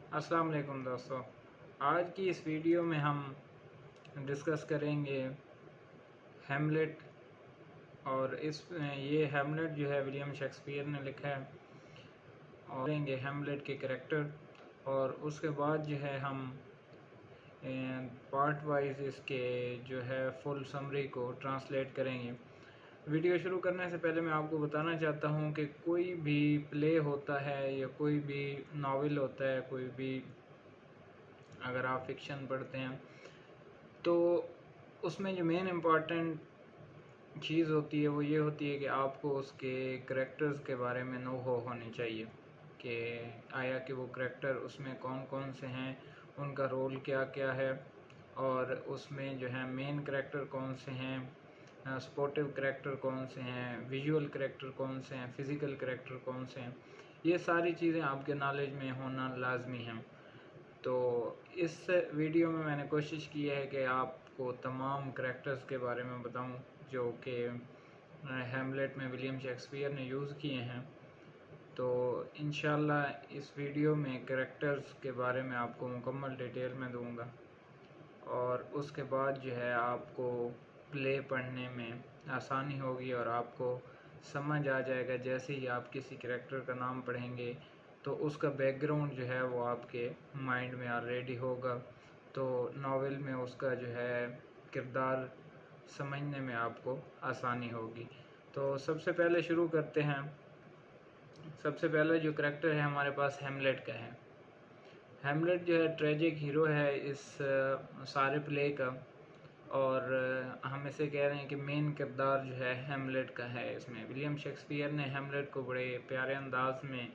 अस्सलाम वालेकुम दोस्तों। आज की इस वीडियो में हम डिस्कस करेंगे हैमलेट। और ये हैमलेट जो है विलियम शेक्सपियर ने लिखा है। और करेंगे हैमलेट के करैक्टर, और उसके बाद जो है हम पार्ट वाइज इसके जो है फुल समरी को ट्रांसलेट करेंगे। वीडियो शुरू करने से पहले मैं आपको बताना चाहता हूँ कि कोई भी प्ले होता है या कोई भी नावल होता है, कोई भी अगर आप फिक्शन पढ़ते हैं तो उसमें जो मेन इम्पॉर्टेंट चीज़ होती है वो ये होती है कि आपको उसके करैक्टर्स के बारे में नो होनी चाहिए कि आया कि वो करैक्टर उसमें कौन कौन से हैं, उनका रोल क्या क्या है, और उसमें जो है मेन करैक्टर कौन से हैं, सपोर्टिव करैक्टर कौन से हैं, विजुअल करैक्टर कौन से हैं, फिज़िकल करैक्टर कौन से हैं। ये सारी चीज़ें आपके नॉलेज में होना लाजमी हैं। तो इस वीडियो में मैंने कोशिश की है कि आपको तमाम करैक्टर्स के बारे में बताऊं जो कि हैमलेट में विलियम शेक्सपियर ने यूज़ किए हैं। तो इंशाल्लाह इस वीडियो में करैक्टर्स के बारे में आपको मुकम्मल डिटेल में दूंगा, और उसके बाद जो है आपको प्ले पढ़ने में आसानी होगी और आपको समझ आ जाएगा। जैसे ही आप किसी करैक्टर का नाम पढ़ेंगे तो उसका बैकग्राउंड जो है वो आपके माइंड में ऑलरेडी होगा, तो नावल में उसका जो है किरदार समझने में आपको आसानी होगी। तो सबसे पहले शुरू करते हैं। सबसे पहले जो करैक्टर है हमारे पास हैमलेट का है। हैमलेट जो है ट्रेजिक हीरो है इस सारे प्ले का, और हम इसे कह रहे हैं कि मेन किरदार जो है हैमलेट का है। इसमें विलियम शेक्सपियर ने हैमलेट को बड़े प्यारे अंदाज में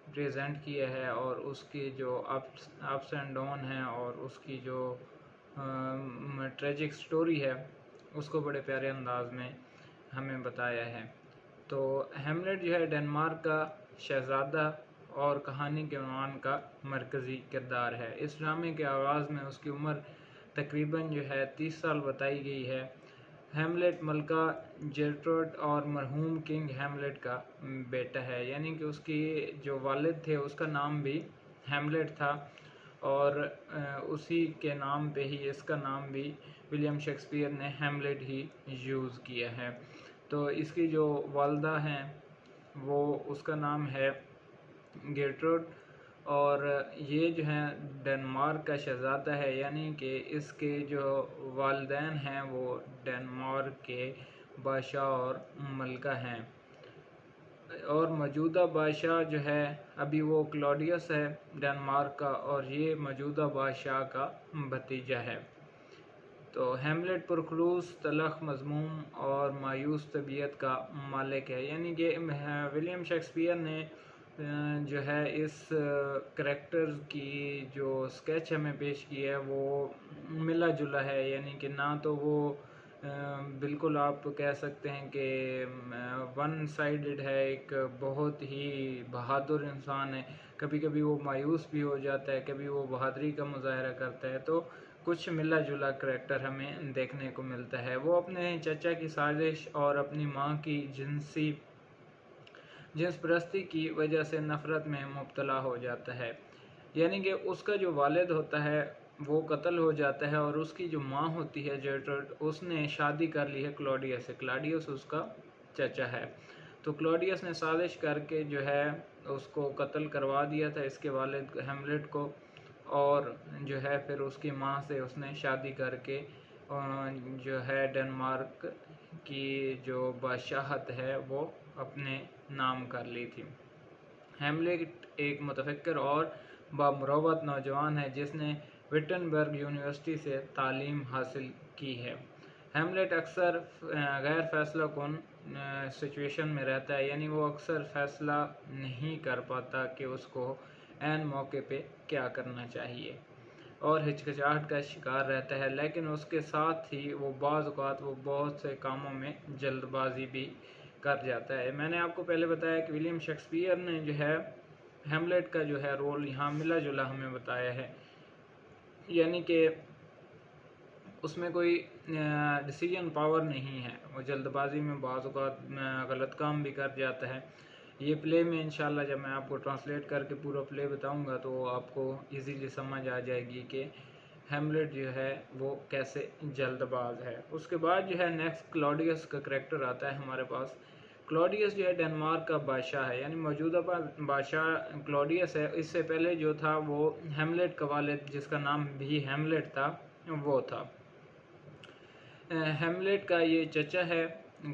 प्रेजेंट किया है, और उसकी जो अप्स एंड डाउन हैं और उसकी जो ट्रेजिक स्टोरी है उसको बड़े प्यारे अंदाज में हमें बताया है। तो हैमलेट जो है डेनमार्क का शहज़ादा और कहानी के उन्वान का मरकज़ी किरदार है। इस ड्रामे के आगाज़ में उसकी उम्र तकरीबन जो है 30 साल बताई गई है। हैमलेट मलका जेर्ट्रूड और मरहूम किंग हैमलेट का बेटा है, यानी कि उसकी जो वालिद थे उसका नाम भी हैमलेट था, और उसी के नाम पे ही इसका नाम भी विलियम शेक्सपियर ने हैमलेट ही यूज़ किया है। तो इसकी जो वालदा हैं वो उसका नाम है गेर्ट्रूड, और ये जो है डेनमार्क का शहज़ादा है, यानी कि इसके जो वालिदैन हैं वो डेनमार्क के बादशाह और मलका हैं। और मौजूदा बादशाह जो है अभी वो क्लॉडियस है डेनमार्क का, और ये मौजूदा बादशाह का भतीजा है। तो हैमलेट पुरखलूस, तलख, मज़मूम और मायूस तबीयत का मालिक है, यानी कि विलियम शेक्सपियर ने जो है इस करैक्टर की जो स्केच हमें पेश की है वो मिला जुला है, यानी कि ना तो वो बिल्कुल आप कह सकते हैं कि वन साइडेड है, एक बहुत ही बहादुर इंसान है, कभी कभी वो मायूस भी हो जाता है, कभी वो बहादुरी का मुजाहरा करता है। तो कुछ मिला जुला करैक्टर हमें देखने को मिलता है। वो अपने चचा की साजिश और अपनी माँ की जिन्स परस्ती की वजह से नफ़रत में मुब्तला हो जाता है, यानी कि उसका जो वालिद होता है वो कत्ल हो जाता है, और उसकी जो माँ होती है जेर्ट्रूड उसने शादी कर ली है क्लॉडियस से। क्लॉडियस उसका चचा है। तो क्लॉडियस ने साजिश करके जो है उसको कत्ल करवा दिया था, इसके वालिद हैमलेट को, और जो है फिर उसकी माँ से उसने शादी करके जो है डेनमार्क की जो बादशाहत है वो अपने नाम कर ली थी। हैमलेट एक मुतफक्किर और बामुरवत नौजवान है जिसने विटनबर्ग यूनिवर्सिटी से तालीम हासिल की है। हैमलेट अक्सर गैर फैसला कुन सिचुएशन में रहता है, यानी वो अक्सर फैसला नहीं कर पाता कि उसको ऐन मौके पे क्या करना चाहिए, और हिचकिचाहट का शिकार रहता है। लेकिन उसके साथ ही वो बाज़ औक़ात वो बहुत से कामों में जल्दबाजी भी कर जाता है। मैंने आपको पहले बताया कि विलियम शेक्सपियर ने जो है हैमलेट का जो है रोल यहाँ मिला जुला हमें बताया है, यानी कि उसमें कोई डिसीजन पावर नहीं है, वो जल्दबाजी में बाज़ औक़ात गलत काम भी कर जाता है। ये प्ले में इंशाल्लाह जब मैं आपको ट्रांसलेट करके पूरा प्ले बताऊंगा तो आपको इजीली समझ आ जाएगी कि हेमलेट जो है वो कैसे जल्दबाज है। उसके बाद जो है नेक्स्ट क्लॉडियस का करैक्टर आता है हमारे पास। क्लॉडियस जो है डेनमार्क का बादशाह है, यानी मौजूदा बादशाह क्लॉडियस है। इससे पहले जो था वो हेमलेट का वालिद, जिसका नाम भी हेमलेट था, वो था। हेमलेट का ये चचा है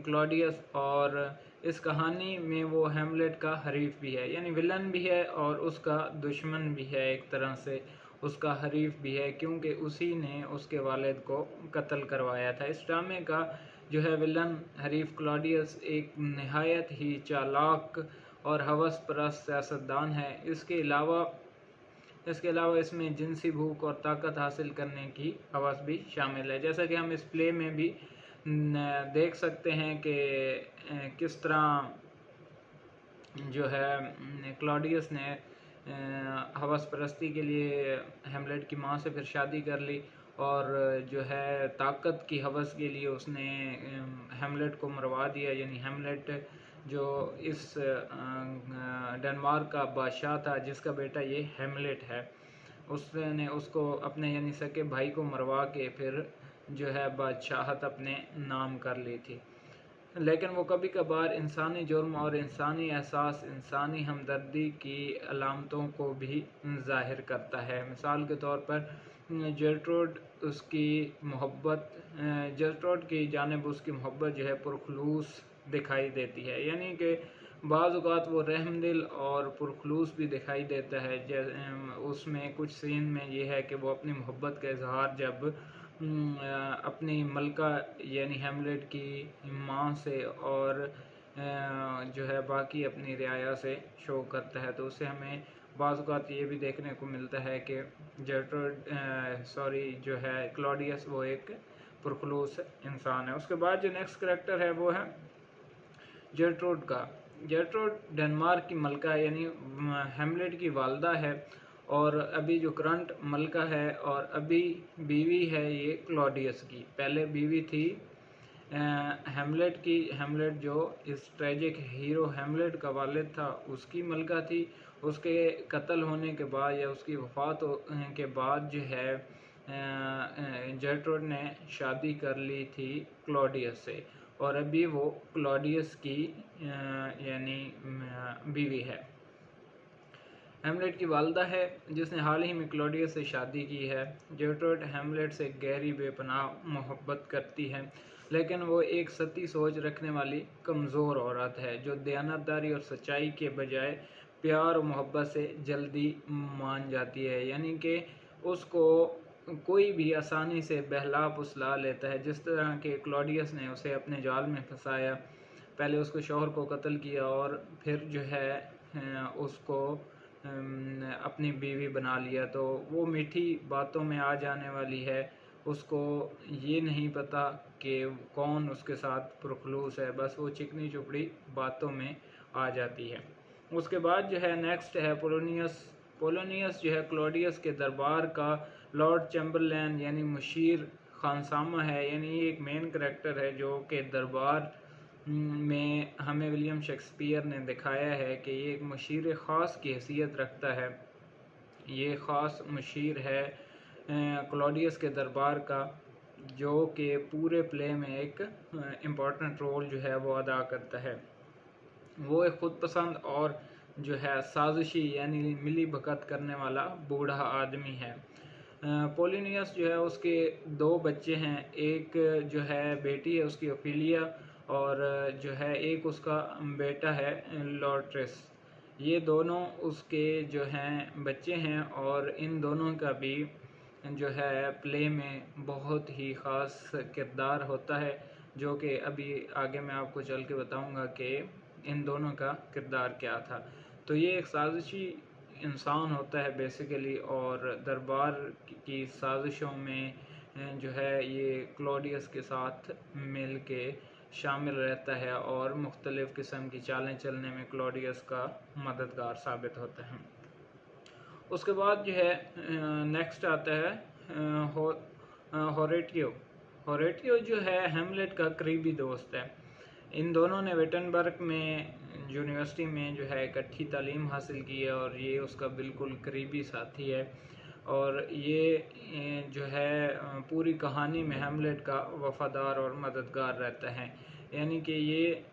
क्लॉडियस, और इस कहानी में वो हेमलेट का हरीफ भी है, यानी विलन भी है और उसका दुश्मन भी है, एक तरह से उसका हरीफ भी है, क्योंकि उसी ने उसके वालिद को कत्ल करवाया था। इस ड्रामे का जो है विलन हरीफ क्लॉडियस एक नहायत ही चालाक और हवस परस्त सियासतदान है। इसके अलावा इसमें जिनसी भूख और ताकत हासिल करने की हवस भी शामिल है। जैसा कि हम इस प्ले में भी देख सकते हैं कि किस तरह जो है क्लॉडियस ने हवस परस्ती के लिए हेमलेट की माँ से फिर शादी कर ली, और जो है ताकत की हवस के लिए उसने हेमलेट को मरवा दिया। यानी हेमलेट जो इस डेनमार्क का बादशाह था, जिसका बेटा ये हेमलेट है, उसने उसको अपने यानी सके भाई को मरवा के फिर जो है बादशाहत अपने नाम कर ली थी। लेकिन वो कभी कभार इंसानी जुर्म और इंसानी एहसास, इंसानी हमदर्दी की अलामतों को भी ज़ाहिर करता है। मिसाल के तौर पर जर्ट्रूड उसकी मोहब्बत जर्ट्रूड की जानिब उसकी मोहब्बत जो है पुरखलूस दिखाई देती है, यानी कि बाज़ औक़ात वो रहमदिल और पुरखलूस भी दिखाई देता है। उसमें कुछ सीन में ये है कि वो अपनी मोहब्बत का इजहार जब अपनी मलका यानी हेमलेट की माँ से और जो है बाकी अपनी रियाया से शो करता है, तो उससे हमें बाज़ औक़ात ये भी देखने को मिलता है कि जो है क्लॉडियस वो एक पुरखलूस इंसान है। उसके बाद जो नेक्स्ट करैक्टर है वो है जर्ट्रूड का। जर्ट्रूड डेनमार्क की मलका यानी हेमलेट की वालदा है, और अभी जो करंट मलका है और अभी बीवी है ये क्लॉडियस की। पहले बीवी थी हेमलेट की। हेमलेट जो इस ट्रेजिक हीरो हेमलेट का वालिद था उसकी मलका थी। उसके कत्ल होने के बाद या उसकी वफ़ात के बाद जो है जर्ट्रूड ने शादी कर ली थी क्लॉडियस से, और अभी वो क्लॉडियस की यानी बीवी है। हेमलेट की वालदा है जिसने हाल ही में क्लॉडियस से शादी की है। जर्ट्रूड हेमलेट से गहरी बेपनाह मोहब्बत करती है, लेकिन वो एक सती सोच रखने वाली कमज़ोर औरत है जो दयानतदारी और सच्चाई के बजाय प्यार और मोहब्बत से जल्दी मान जाती है, यानी कि उसको कोई भी आसानी से बहला फुसला लेता है। जिस तरह के क्लॉडियस ने उसे अपने जाल में फंसाया, पहले उसको शौहर को कत्ल किया और फिर जो है उसको अपनी बीवी बना लिया, तो वो मीठी बातों में आ जाने वाली है। उसको ये नहीं पता कि कौन उसके साथ पुरखलूस है, बस वो चिकनी चुपड़ी बातों में आ जाती है। उसके बाद जो है नेक्स्ट है पोलोनियस। पोलोनियस जो है क्लॉडियस के दरबार का लॉर्ड चैम्बरलैन यानी मुशीर खानसामा है, यानी एक मेन करैक्टर है जो कि दरबार में हमें विलियम शेक्सपियर ने दिखाया है कि ये एक मुशीर ख़ास की हैसियत रखता है। ये ख़ास मुशीर है क्लॉडियस के दरबार का, जो कि पूरे प्ले में एक इम्पॉर्टेंट रोल जो है वो अदा करता है। वो एक ख़ुद पसंद और जो है साजिशी यानी मिली भगत करने वाला बूढ़ा आदमी है। पोलिनियस जो है उसके 2 बच्चे हैं, एक जो है बेटी है उसकी ओफिलिया, और जो है एक उसका बेटा है लॉर्ट्रेस। ये दोनों उसके जो हैं बच्चे हैं, और इन दोनों का भी जो है प्ले में बहुत ही ख़ास किरदार होता है, जो कि अभी आगे मैं आपको चल के बताऊँगा कि इन दोनों का किरदार क्या था। तो ये एक साजिशी इंसान होता है बेसिकली, और दरबार की साजिशों में जो है ये क्लॉडियस के साथ मिल के शामिल रहता है और मुख्तलिफ़ किस्म की चालें चलने में क्लॉडियस का मददगार साबित होता है। उसके बाद जो है नेक्स्ट आता है होरेटियो। होरेटियो जो है हेमलेट का करीबी दोस्त है। इन दोनों ने विटनबर्ग में यूनिवर्सिटी में जो है इकट्ठी तालीम हासिल की है और ये उसका बिल्कुल करीबी साथी है। और ये जो है पूरी कहानी में हैमलेट का वफ़ादार और मददगार रहता है। यानी कि ये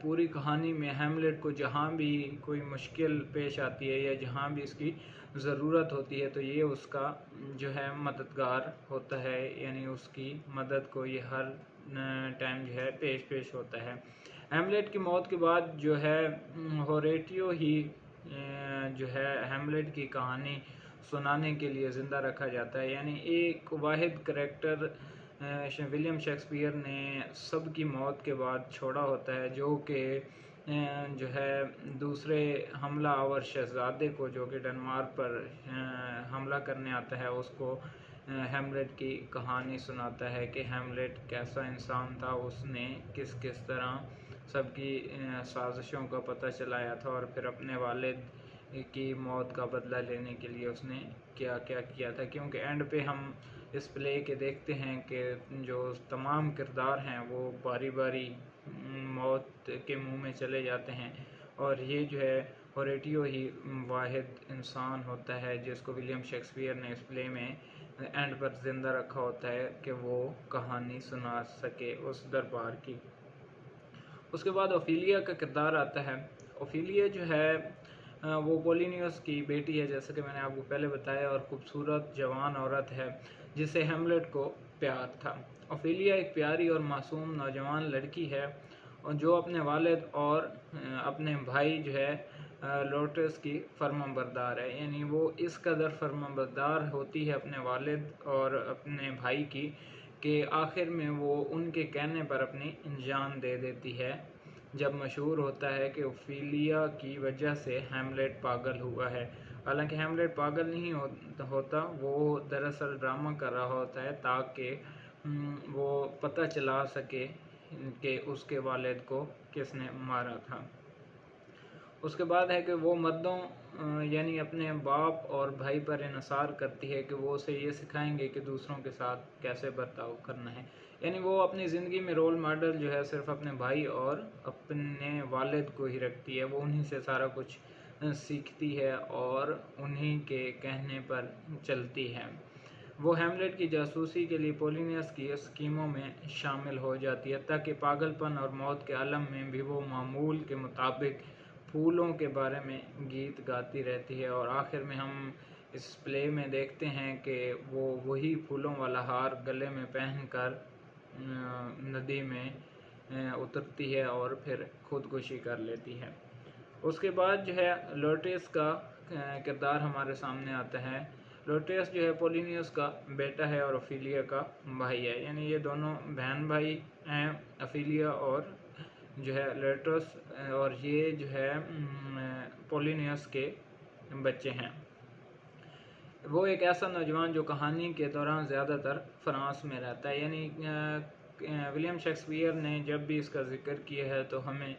पूरी कहानी में हैमलेट को जहाँ भी कोई मुश्किल पेश आती है या जहाँ भी इसकी ज़रूरत होती है तो ये उसका जो है मददगार होता है, यानी उसकी मदद को ये हर टाइम जो है पेश होता है। हैमलेट की मौत के बाद जो है होरेटियो ही जो है हैमलेट की कहानी सुनाने के लिए ज़िंदा रखा जाता है। यानी एक वाहिद करैक्टर विलियम शेक्सपियर ने सबकी मौत के बाद छोड़ा होता है, जो कि जो है दूसरे हमला आवर शहजादे को, जो कि डेनमार्क पर हमला करने आता है, उसको हैमलेट की कहानी सुनाता है कि हैमलेट कैसा इंसान था, उसने किस किस तरह सबकी साजिशों का पता चलाया था और फिर अपने वालिद की मौत का बदला लेने के लिए उसने क्या क्या किया था। क्योंकि एंड पे हम इस प्ले के देखते हैं कि जो तमाम किरदार हैं वो बारी बारी मौत के मुंह में चले जाते हैं और ये जो है होरेटियो ही वाहिद इंसान होता है जिसको विलियम शेक्सपियर ने इस प्ले में एंड पर ज़िंदा रखा होता है कि वो कहानी सुना सके उस दरबार की। उसके बाद ओफिलिया का किरदार आता है। ओफिलिया जो है वो पोलिनियस की बेटी है, जैसे कि मैंने आपको पहले बताया, और ख़ूबसूरत जवान औरत है जिसे हैमलेट को प्यार था। ओफिलिया एक प्यारी और मासूम नौजवान लड़की है और जो अपने वालिद और अपने भाई जो है लोटस की फर्माबरदार है। यानी वो इस कदर फर्माबरदार होती है अपने वालिद और अपने भाई की कि आखिर में वो उनके कहने पर अपनी जान दे देती है, जब मशहूर होता है कि ओफिलिया की वजह से हैमलेट पागल हुआ है। हालांकि हैमलेट पागल नहीं होता, वो दरअसल ड्रामा कर रहा होता है ताकि वो पता चला सके कि उसके वालिद को किसने मारा था। उसके बाद है कि वो मर्दों यानी अपने बाप और भाई पर इन्हिसार करती है कि वो उसे ये सिखाएंगे कि दूसरों के साथ कैसे बर्ताव करना है। यानी वो अपनी ज़िंदगी में रोल मॉडल जो है सिर्फ अपने भाई और अपने वालिद को ही रखती है। वो उन्हीं से सारा कुछ सीखती है और उन्हीं के कहने पर चलती है। वो हैमलेट की जासूसी के लिए पोलिनियस की स्कीमों में शामिल हो जाती है ताकि पागलपन और मौत के आलम में भी वो मामूल के मुताबिक फूलों के बारे में गीत गाती रहती है। और आखिर में हम इस प्ले में देखते हैं कि वो वही फूलों वाला हार गले में पहनकर नदी में उतरती है और फिर खुदकुशी कर लेती है। उसके बाद जो है लोटेस का किरदार हमारे सामने आता है। लोटेस जो है पोलिनियस का बेटा है और ओफिलिया का भाई है। यानी ये दोनों बहन भाई हैं, ओफिलिया और जो है लोटस, और ये जो है पोलिनियस के बच्चे हैं। वो एक ऐसा नौजवान जो कहानी के दौरान ज़्यादातर फ्रांस में रहता है। यानी विलियम शेक्सपियर ने जब भी इसका जिक्र किया है तो हमें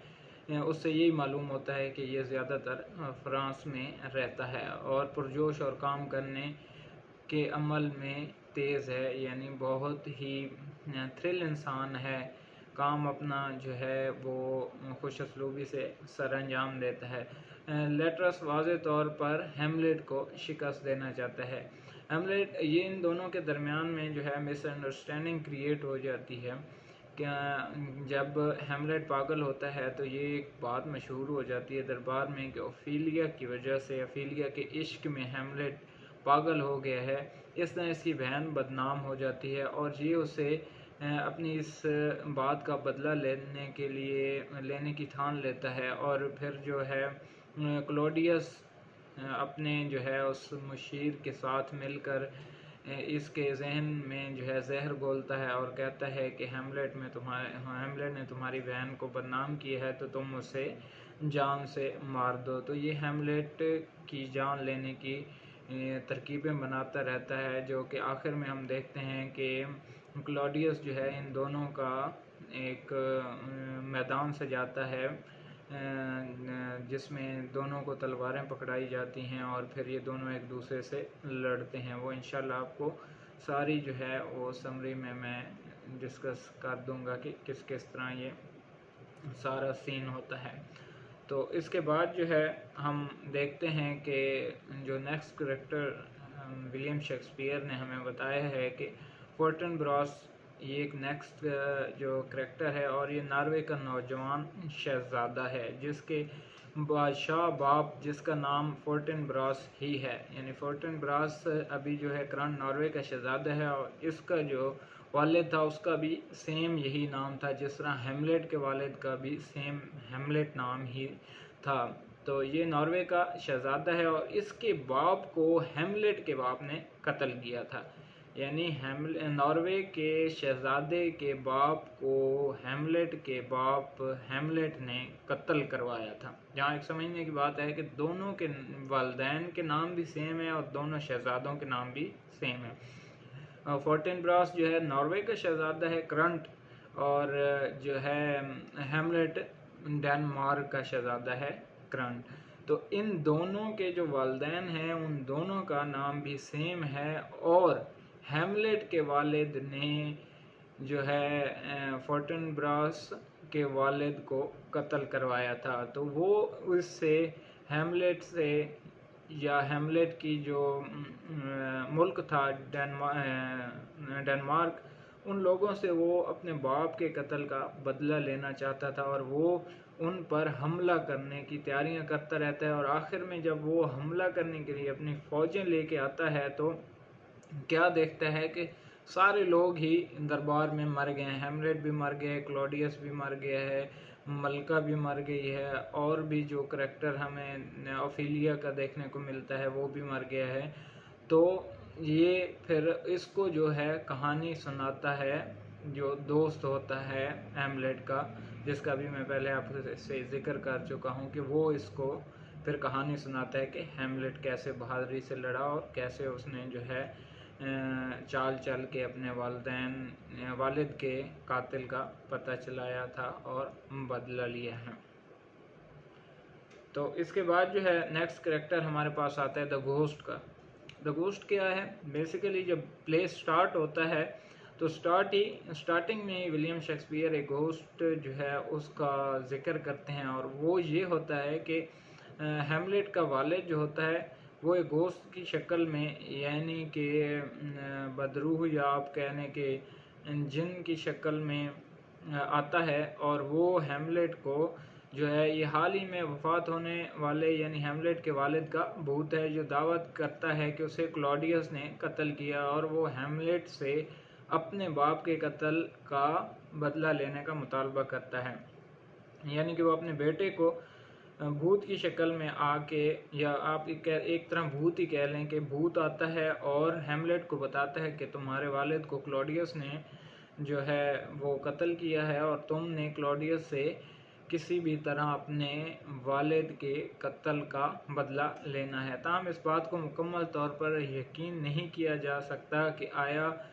उससे यही मालूम होता है कि ये ज़्यादातर फ्रांस में रहता है और पुरजोश और काम करने के अमल में तेज़ है। यानी बहुत ही थ्रिल इंसान है, काम अपना जो है वो खुश असलूबी से सर अंजाम देता है। लेटरस वाज़े तौर पर हैमलेट को शिकस्त देना चाहता है। हैमलेट ये इन दोनों के दरमियान में जो है मिसअंडरस्टैंडिंग क्रिएट हो जाती है। क्या जब हैमलेट पागल होता है तो ये एक बात मशहूर हो जाती है दरबार में कि ओफिलिया की वजह से, ओफिलिया के इश्क में हैमलेट पागल हो गया है। इस तरह इसकी बहन बदनाम हो जाती है और ये उसे अपनी इस बात का बदला लेने की ठान लेता है। और फिर जो है क्लोडियस अपने जो है उस मुशीर के साथ मिलकर इसके जहन में जो है जहर घोलता है और कहता है कि हैमलेट ने तुम्हारी बहन को बदनाम किया है तो तुम उसे जान से मार दो। तो ये हैमलेट की जान लेने की तरकीबें बनाता रहता है, जो कि आखिर में हम देखते हैं कि क्लॉडियस जो है इन दोनों का एक मैदान सजाता है जिसमें दोनों को तलवारें पकड़ाई जाती हैं और फिर ये दोनों एक दूसरे से लड़ते हैं। वो इंशाल्लाह आपको सारी जो है वो समरी में मैं डिस्कस कर दूंगा कि किस किस तरह ये सारा सीन होता है। तो इसके बाद जो है हम देखते हैं कि जो नेक्स्ट करेक्टर विलियम शेक्सपियर ने हमें बताया है कि फोर्टिनब्रॉस ये एक नेक्स्ट जो करेक्टर है, और ये नॉर्वे का नौजवान शहजादा है जिसके बादशाह बाप जिसका नाम फोर्टिनब्रॉस ही है। यानी फोर्टिनब्रॉस अभी जो है करंट नॉर्वे का शहजादा है, और इसका जो वालिद था उसका भी सेम यही नाम था, जिस तरह हेमलेट के वालिद का भी सेम हेमलेट नाम ही था। तो ये नॉर्वे का शहजादा है, और इसके बाप को हेमलेट के बाप ने कत्ल किया था। यानी नॉर्वे के शहजादे के बाप को हेमलेट के बाप हेमलेट ने कत्ल करवाया था। जहाँ एक समझने की बात है कि दोनों के वालिदैन के नाम भी सेम है और दोनों शहजादों के नाम भी सेम है। फोर्टिनब्रॉस जो है नॉर्वे का शहजादा है करंट, और जो है हेमलेट डेनमार्क का शहजादा है करंट। तो इन दोनों के जो वालिदैन हैं उन दोनों का नाम भी सेम है, और हेमलेट के वालिद ने जो है फोर्टिनब्रॉस के वालिद को कत्ल करवाया था। तो वो उससे हेमलेट से या हेमलेट की जो मुल्क था डेनमार्क, उन लोगों से वो अपने बाप के कत्ल का बदला लेना चाहता था, और वो उन पर हमला करने की तैयारियां करता रहता है। और आखिर में जब वो हमला करने के लिए अपनी फ़ौजें लेके आता है तो क्या देखता है कि सारे लोग ही दरबार में मर गए हैं। हेमलेट भी मर गया है, क्लॉडियस भी मर गया है, मलका भी मर गई है, और भी जो करैक्टर हमें ओफिलिया का देखने को मिलता है वो भी मर गया है। तो ये फिर इसको जो है कहानी सुनाता है जो दोस्त होता है हेमलेट का, जिसका भी मैं पहले आपसे जिक्र कर चुका हूँ कि वो इसको फिर कहानी सुनाता है कि हेमलेट कैसे बहादुरी से लड़ा और कैसे उसने जो है चाल चल के अपने वालिद के कातिल का पता चलाया था और बदला लिया है। तो इसके बाद जो है नेक्स्ट करेक्टर हमारे पास आता है द घोस्ट का। द घोस्ट क्या है? बेसिकली जब प्ले स्टार्ट होता है तो स्टार्टिंग में ही विलियम शेक्सपियर एक घोस्ट जो है उसका जिक्र करते हैं, और वो ये होता है कि हेमलेट का वालिद जो होता है वो एक घोस्ट की शक्ल में, यानी कि बदरूह या आप कहने के जिन की शक्ल में आता है, और वो हेमलेट को जो है ये हाल ही में वफात होने वाले यानी हेमलेट के वालिद का भूत है, जो दावत करता है कि उसे क्लॉडियस ने कत्ल किया, और वो हेमलेट से अपने बाप के कत्ल का बदला लेने का मुतालबा करता है। यानी कि वो अपने बेटे को भूत की शक्ल में आके, या आप एक तरह भूत ही कह लें कि भूत आता है और हेमलेट को बताता है कि तुम्हारे वालिद को क्लॉडियस ने जो है वो कत्ल किया है, और तुमने क्लॉडियस से किसी भी तरह अपने वालिद के कत्ल का बदला लेना है। ताहम इस बात को मुकम्मल तौर पर यकीन नहीं किया जा सकता कि आया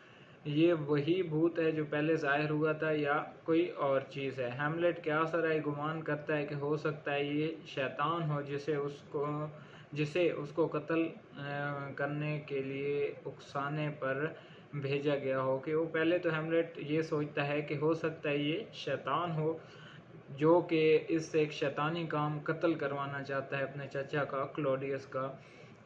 ये वही भूत है जो पहले ज़ाहिर हुआ था या कोई और चीज़ है। हेमलेट क्या सराय गुमान करता है कि हो सकता है ये शैतान हो जिसे उसको कत्ल करने के लिए उकसाने पर भेजा गया हो। कि वो पहले तो हेमलेट ये सोचता है कि हो सकता है ये शैतान हो जो कि इससे एक शैतानी काम कत्ल करवाना चाहता है अपने चाचा का क्लॉडियस का।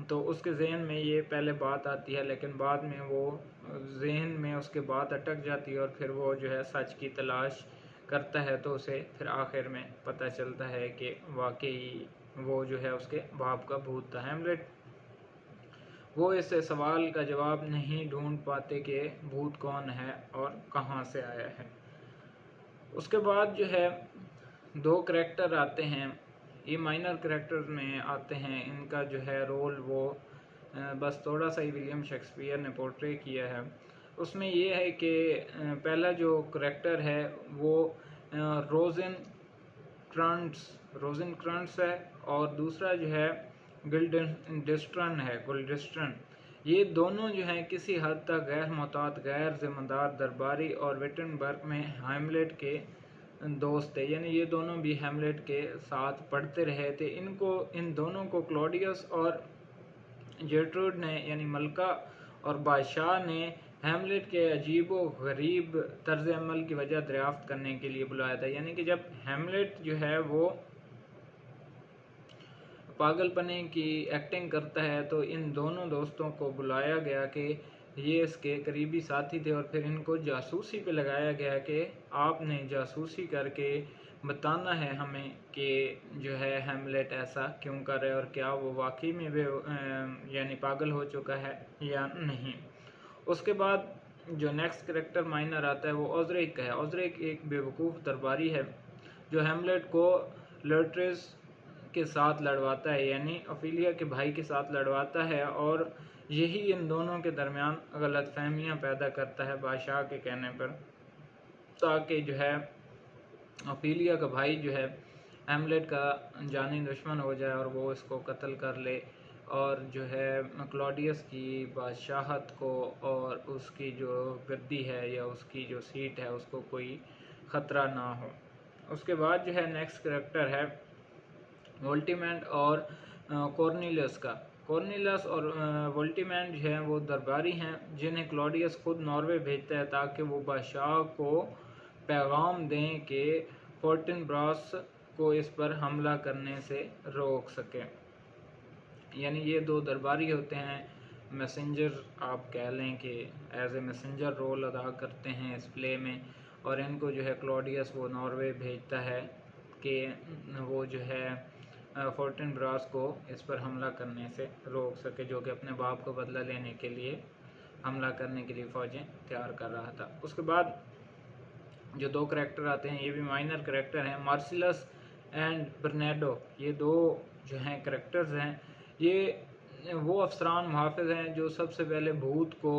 तो उसके जहन में ये पहले बात आती है, लेकिन बाद में वो जहन में उसके बात अटक जाती है, और फिर वो जो है सच की तलाश करता है। तो उसे फिर आखिर में पता चलता है कि वाकई वो जो है उसके बाप का भूत था। हेमलेट वो इस सवाल का जवाब नहीं ढूंढ पाते कि भूत कौन है और कहाँ से आया है। उसके बाद जो है दो करैक्टर आते हैं, ये माइनर करैक्टर्स में आते हैं। इनका जो है रोल वो बस थोड़ा सा ही विलियम शेक्सपियर ने पोर्ट्रे किया है। उसमें ये है कि पहला जो करैक्टर है वो रोज़ेनक्रंट्स है, और दूसरा जो है गुल्डेस्ट्रन। ये दोनों जो हैं किसी हद तक गैर मुताद, गैर जिम्मेदार दरबारी और विटनबर्ग में हेमलेट के दोस्त थे। यानी ये दोनों भी हेमलेट के साथ पढ़ते रहे थे। इन दोनों को क्लॉडियस और जेर्ट्रूड ने यानी मलका और बादशाह ने हैमलेट के अजीब व गरीब तर्ज अमल की वजह दरियाफ्त करने के लिए बुलाया था। यानी कि जब हैमलेट जो है वो पागलपने की एक्टिंग करता है तो इन दोनों दोस्तों को बुलाया गया कि ये इसके करीबी साथी थे और फिर इनको जासूसी पे लगाया गया कि आपने जासूसी करके बताना है हमें कि जो है हैमलेट ऐसा क्यों कर रहा है और क्या वो वाकई में वे यानी पागल हो चुका है या नहीं। उसके बाद जो नेक्स्ट करेक्टर माइनर आता है वो ओज़रिक का है। ओज़रिक एक बेवकूफ़ दरबारी है जो हैमलेट को लर्ट्रेस के साथ लड़वाता है, यानी ओफिलिया के भाई के साथ लड़वाता है और यही इन दोनों के दरमियान गलतफहमियां पैदा करता है बादशाह के कहने पर, ताकि जो है ओफिलिया का भाई जो है हैमलेट का जानी दुश्मन हो जाए और वो इसको कत्ल कर ले और जो है क्लॉडियस की बादशाहत को और उसकी जो गद्दी है या उसकी जो सीट है उसको कोई ख़तरा ना हो। उसके बाद जो है नेक्स्ट करेक्टर है वोल्टीमैंट और कॉर्नेलियस का। कॉर्नेलियस और वोल्टीमैंट जो हैं वो दरबारी हैं जिन्हें क्लॉडियस खुद नॉर्वे भेजता है ताकि वो बादशाह को पैगाम दें कि फोर्टिनब्रास को इस पर हमला करने से रोक सके। यानी ये दो दरबारी होते हैं, मैसेंजर आप कह लें कि एज ए मैसेंजर रोल अदा करते हैं इस प्ले में, और इनको जो है क्लॉडियस वो नॉर्वे भेजता है कि वो जो है फोर्टिनब्रास को इस पर हमला करने से रोक सके, जो कि अपने बाप को बदला लेने के लिए हमला करने के लिए फ़ौजें तैयार कर रहा था। उसके बाद जो दो करैक्टर आते हैं ये भी माइनर करैक्टर हैं, मार्सिलस एंड बर्नेडो। ये दो जो हैं करैक्टर्स हैं, ये वो अफसरान मुहाफ़िज़ हैं जो सबसे पहले भूत को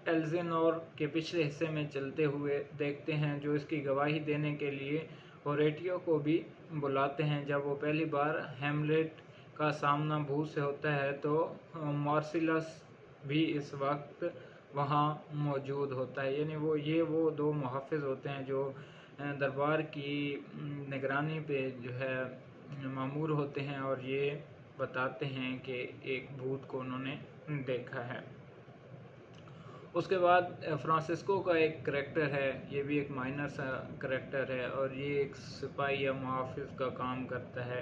एल्जेनोर के पिछले हिस्से में चलते हुए देखते हैं, जो इसकी गवाही देने के लिए होरेटियो को भी बुलाते हैं। जब वो पहली बार हैमलेट का सामना भूत से होता है तो मार्सिलस भी इस वक्त वहाँ मौजूद होता है। यानी वो दो मुहाफ़िज़ होते हैं जो दरबार की निगरानी पे जो है मामूर होते हैं और ये बताते हैं कि एक भूत को उन्होंने देखा है। उसके बाद फ्रांसिस्को का एक करैक्टर है, ये भी एक माइनर सा करैक्टर है और ये एक सिपाही या मुहाफ़िज़ का काम करता है।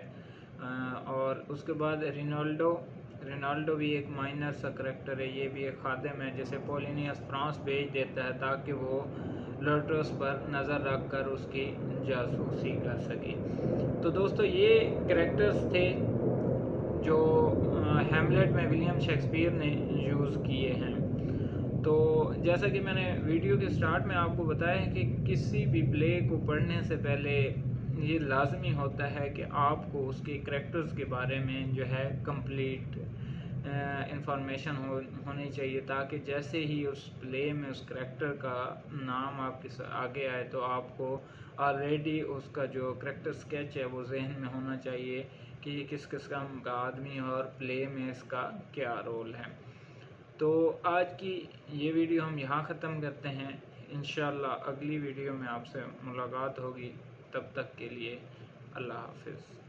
और उसके बाद रिनाल्डो भी एक माइनर सा करैक्टर है, ये भी एक खादिम है जिसे पोलिनियस फ्रांस भेज देता है ताकि वो लर्ट्रस पर नज़र रख कर उसकी जासूसी कर सके। तो दोस्तों ये करैक्टर्स थे जो हैमलेट में विलियम शेक्सपियर ने यूज़ किए हैं। तो जैसा कि मैंने वीडियो के स्टार्ट में आपको बताया है कि किसी भी प्ले को पढ़ने से पहले ये लाजमी होता है कि आपको उसके करैक्टर्स के बारे में जो है कंप्लीट इंफॉर्मेशन होनी चाहिए, ताकि जैसे ही उस प्ले में उस करैक्टर का नाम आपके आगे आए तो आपको ऑलरेडी उसका जो करैक्टर स्केच है वो जहन में होना चाहिए कि ये किस किस्म का आदमी और प्ले में इसका क्या रोल है। तो आज की ये वीडियो हम यहाँ ख़त्म करते हैं। इंशाअल्लाह अगली वीडियो में आपसे मुलाकात होगी, तब तक के लिए अल्लाह हाफ़िज़।